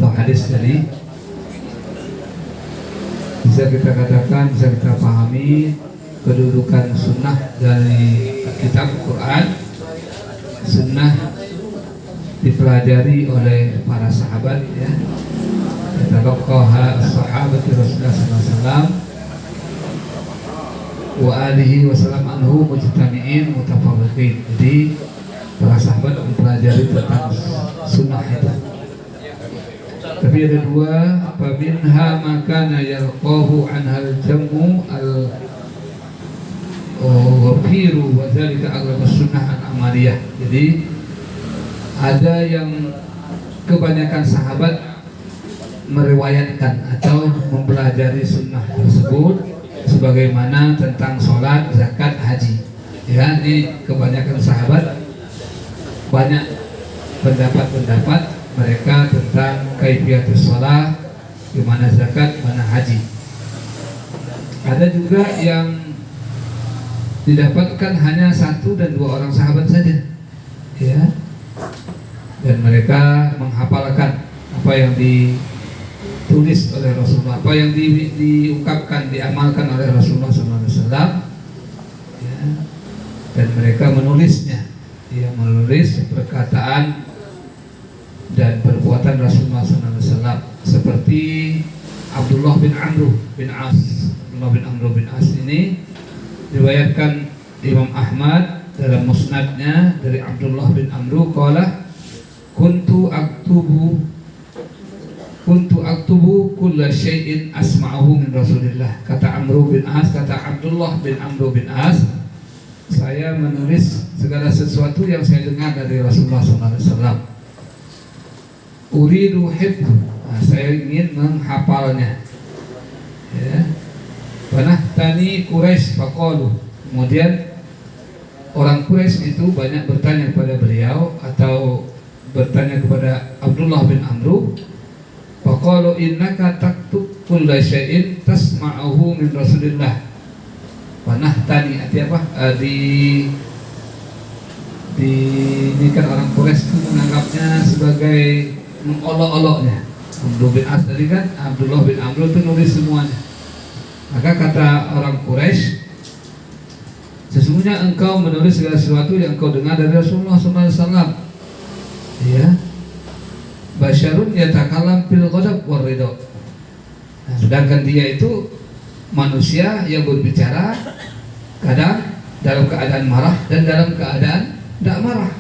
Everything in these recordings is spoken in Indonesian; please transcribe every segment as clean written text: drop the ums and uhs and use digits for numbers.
atau hadis dari, bisa kita katakan, bisa kita pahami kedudukan sunnah dari kitab Quran. Sunnah dipelajari oleh para sahabat, ya. Talaqaha as-sahabati Rasulullah sallallahu alaihi wasallam wa alihi wasallam anhu mujtami'in mutafarriqin. Jadi para sahabat mempelajari tentang sunnah itu. Tapi ada dua, faminha makana yalqahu anhal jamu al-ghafiru wa dzalika aghlabus sunnah al-amaliyah. Jadi ada yang kebanyakan sahabat meriwayatkan atau mempelajari sunnah tersebut, sebagaimana tentang sholat, zakat, haji. Ya, ini kebanyakan sahabat banyak pendapat-pendapat mereka tentang kaifiatus shalah, gimana zakat, mana haji. Ada juga yang didapatkan hanya 1 dan 2 orang sahabat saja, ya, dan mereka menghafalkan apa yang ditulis oleh Rasulullah, apa yang diungkapkan, diamalkan oleh Rasulullah SAW, ya, dan mereka menulisnya, yang menulis perkataan dan perbuatan Rasulullah SAW, seperti Abdullah bin Amr bin As. Abdullah bin Amr bin As ini diriwayatkan Imam Ahmad dalam musnadnya dari Abdullah bin Amr qala kuntu aktubu kulla syai'in asma'ahu min Rasulillah. Kata Abdullah bin Amr bin As, saya menulis segala sesuatu yang saya dengar dari Rasulullah SAW. Uridu hifdhu, saya ingin menghafalnya, ya. Fanahtani Quraisy faqalu, kemudian orang Quraisy itu banyak bertanya kepada beliau atau bertanya kepada Abdullah bin Amr, faqalu innaka taktub kulla syai'in tasma'uhu min Rasulillah. Fanahtani artinya apa? Ini kan orang Quraisy itu menganggapnya sebagai mengolok-oloknya. Abdullah bin As tadi kan, Abdullah bin Amr itu nulis semuanya. Maka kata orang Quraisy, sesungguhnya engkau menulis segala sesuatu yang engkau dengar dari Rasulullah SAW. Ya, basyarun yatakalam fil ghadab war ridha. Nah, sedangkan dia itu manusia yang berbicara kadang dalam keadaan marah dan dalam keadaan tidak marah.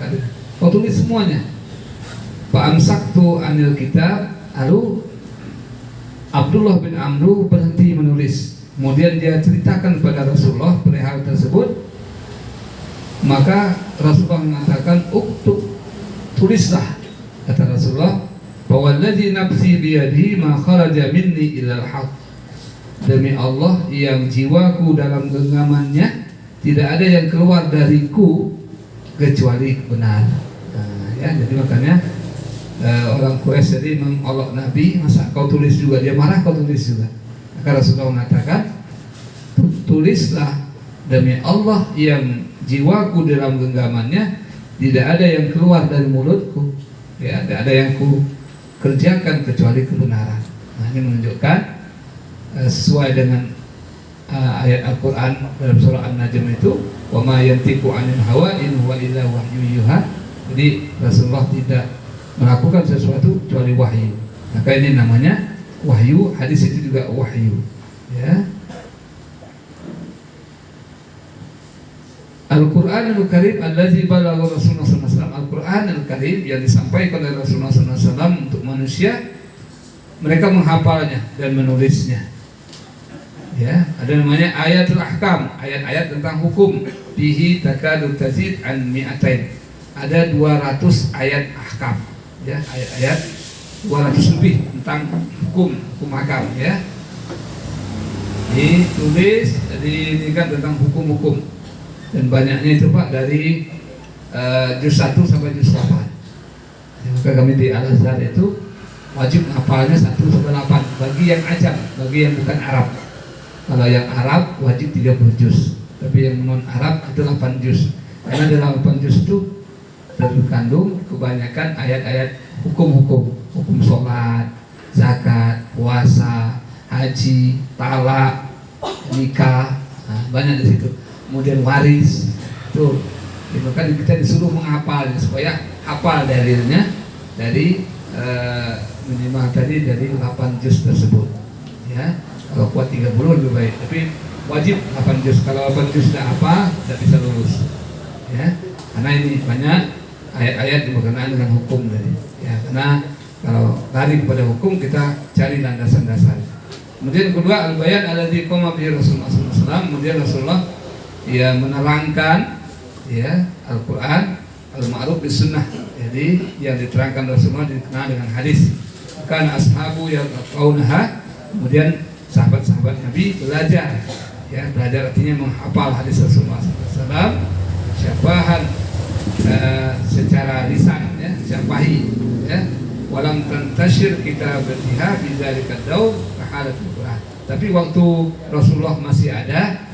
Kau tulis semuanya. Fa'amsaktu anil kitab, lalu Abdullah bin Amr berhenti menulis. Kemudian dia ceritakan kepada Rasulullah perihal tersebut. Maka Rasulullah mengatakan, uktub, tulislah. Kata Rasulullah, fawalladzi nafsi biyadihi ma kharaja minni ilal haq. Demi Allah yang jiwaku dalam genggamannya, tidak ada yang keluar dariku kecuali kebenaran. Nah, ya, jadi makanya orang Quraisy jadi mengolok Nabi, masa kau tulis juga, dia marah kau tulis juga. Maka Rasulullah mengatakan, tulislah, demi Allah yang jiwaku dalam genggamannya, tidak ada yang keluar dari mulutku, ya, tidak ada yang ku kerjakan kecuali kebenaran. Nah, ini menunjukkan sesuai dengan ayat Al-Quran dalam surah An-Najm itu, wa ma yantiqu 'anil hawa in huwa illa wahyu yuha. Jadi Rasulullah tidak melakukan sesuatu kecuali wahyu. Maka ini namanya wahyu, hadis itu juga wahyu, ya. Al-Qur'anul Karim allazi balagha Rasulullah SAW. Al-Qur'anul Karim yang disampaikan oleh Rasulullah SAW untuk manusia, mereka menghafalnya dan menulisnya. Ya, ada namanya ayatul ahkam, ayat-ayat tentang hukum. Bihi takadu tazid an mi'atain. Ada 200 ayat ahkam, ya, ayat-ayat 200 lebih tentang hukum hakam, ya. Ditulis, ini kan tentang hukum-hukum, dan banyaknya itu Pak dari juz 1 sampai juz 8. Maka kami di Al-Azhar itu wajib hafalnya 1 sampai 8 bagi yang ajam, bagi yang bukan Arab. Kalau yang Arab wajib 30 juz, tapi yang non Arab itu 8 juz. Karena dalam 8 juz itu terkandung kebanyakan ayat-ayat hukum-hukum, hukum sholat, puasa, haji, talak, nikah, banyak di situ. Kemudian waris, tuh, itu kan kita disuruh menghafal supaya hafal dalilnya dari minimal tadi dari 8 juz tersebut. Ya, kalau kuat 30 lebih baik, tapi wajib 8 juz. Kalau 8 juz tidak apa, tidak bisa lulus. Ya, karena ini banyak ayat-ayat yang berkenaan dengan hukum tadi. Ya, karena kalau lari kepada hukum kita cari landasan-dasar. Kemudian kedua al-bayan alladzi qama bihi Rasulullah sallallahu alaihi wasallam. Kemudian Rasulullah ya menerangkan ya Al-Qur'an al-ma'ruf bis sunnah. Jadi yang diterangkan Rasulullah dikenal dengan hadis. Kan ashabu yang qaunaha. Kemudian sahabat-sahabat Nabi belajar. Ya, belajar artinya menghafal hadis Rasulullah sallallahu alaihi wasallam. Syafahan secara lisan ya, syafahi ya. Walam tantashir kitabatiha bidzalika daw kahalatul Qur'an. Tapi waktu Rasulullah masih ada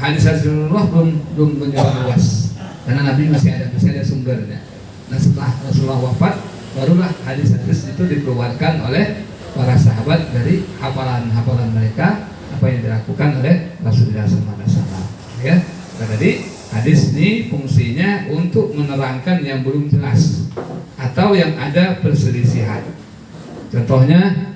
hadis Rasulullah belum menyebar luas. Karena Nabi masih ada sumbernya. Nah, setelah Rasulullah wafat barulah hadis-hadis itu dikeluarkan oleh para sahabat dari hafalan mereka apa yang dilakukan oleh Rasulullah SAW. Ya, tadi hadis ini fungsinya untuk menerangkan yang belum jelas atau yang ada perselisihan. Contohnya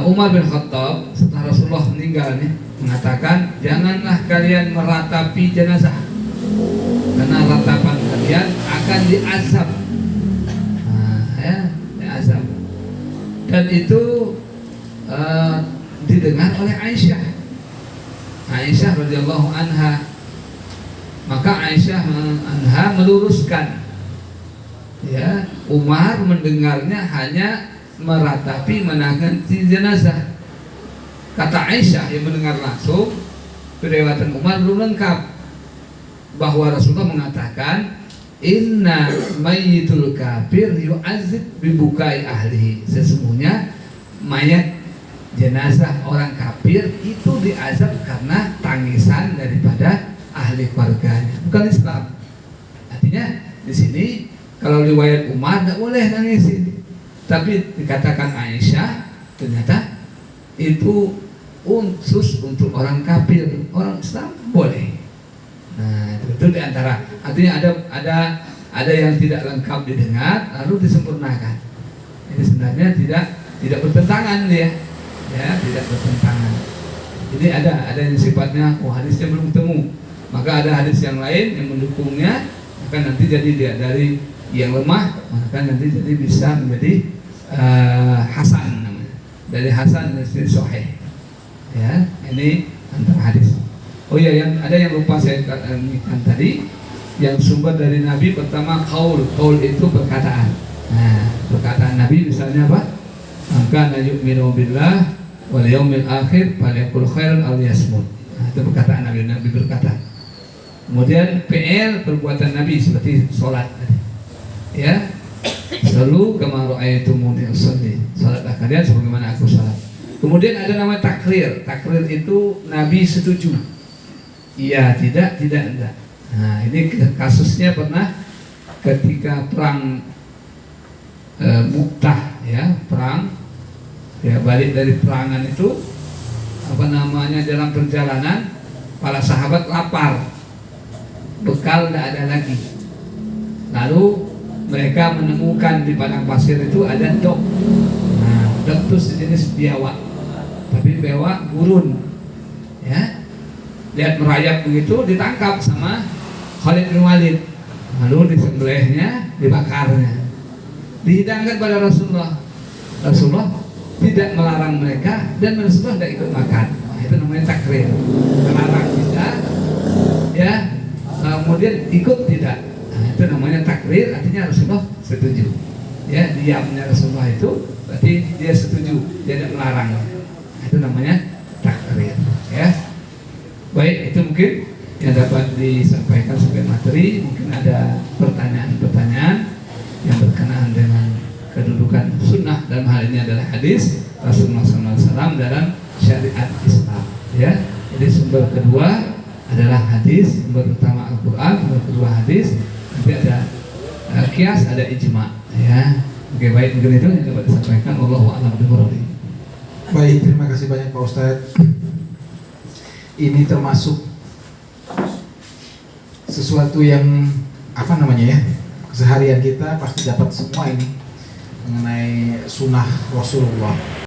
Umar bin Khattab setelah Rasulullah meninggal mengatakan, janganlah kalian meratapi jenazah karena ratapan kalian akan diazab. Diazab. Dan itu didengar oleh Aisyah radhiyallahu anha. Maka Aisyah anha meluruskan, ya, Umar mendengarnya hanya meratapi menangani jenazah. Kata Aisyah yang mendengar langsung, periwayatan Umar belum lengkap, bahwa Rasulullah mengatakan inna mayyitul kafir yu'azib bibukai ahlihi. Sesungguhnya mayat jenazah orang kafir itu diazab karena tangisan daripada ahli keluarganya, bukan Islam. Artinya di sini kalau riwayat Umar tidak boleh nangisin, tapi dikatakan Aisyah ternyata itu khusus untuk orang kafir, orang Islam boleh. Nah, itu diantara, artinya ada yang tidak lengkap didengar lalu disempurnakan. Ini sebenarnya tidak bertentangan dia, ya, tidak bertentangan. Jadi ada yang sifatnya hadisnya belum ketemu, maka ada hadis yang lain yang mendukungnya, maka nanti jadi dia dari yang lemah, maka nanti jadi bisa menjadi hasan namanya. Dari hasan menjadi sahih. Ya, ini antara hadis. Oh iya, yang ada yang lupa saya katakan tadi, yang sumber dari Nabi pertama qaul itu perkataan. Nah, perkataan Nabi misalnya apa? Maka yu'minu billah wal yaumil akhir falyaqul khairan aw liyasmut. Nah, itu perkataan Nabi berkata. Kemudian PL perbuatan Nabi seperti sholat. Ya, selalu kama ra'aitumuni usolli. Salatlah kalian sebagaimana aku salat. Kemudian ada nama takrir. Takrir itu Nabi setuju. Iya, tidak, enggak. Nah, ini kasusnya pernah ketika perang Mu'tah, ya, perang, ya, balik dari perangan itu, dalam perjalanan para sahabat lapar, bekal tidak ada lagi. Lalu mereka menemukan di padang pasir itu ada dok. Nah, dok itu sejenis biawak, tapi biawak gurun, ya. Lihat merayap begitu, ditangkap sama Khalid bin Walid, lalu disembelihnya, dibakarnya, dihidangkan pada Rasulullah. Rasulullah tidak melarang mereka dan Rasulullah tidak ikut makan. Nah, itu namanya takrir, melarang tidak, ya, kemudian ikut tidak. Nah, itu namanya takrir, artinya Rasulullah setuju. Ya, diamnya Rasulullah itu berarti dia setuju, dia tidak melarang. Nah, itu namanya takrir, ya. Baik, itu mungkin yang dapat disampaikan sebagai materi. Mungkin ada pertanyaan-pertanyaan yang berkenaan dengan kedudukan sunnah dalam hal ini adalah hadis Rasulullah SAW dalam syariat Islam. Ya, jadi sumber kedua adalah hadis, sumber utama Al-Quran, sumber kedua hadis. Nanti ada kias, ada ijma. Ya, Oke, baik, mungkin itu yang dapat disampaikan. Wallahu a'lam bishawab. Baik, terima kasih banyak Pak Ustadz. Ini termasuk sesuatu yang apa namanya ya, keseharian kita pasti dapat semua ini mengenai sunnah Rasulullah.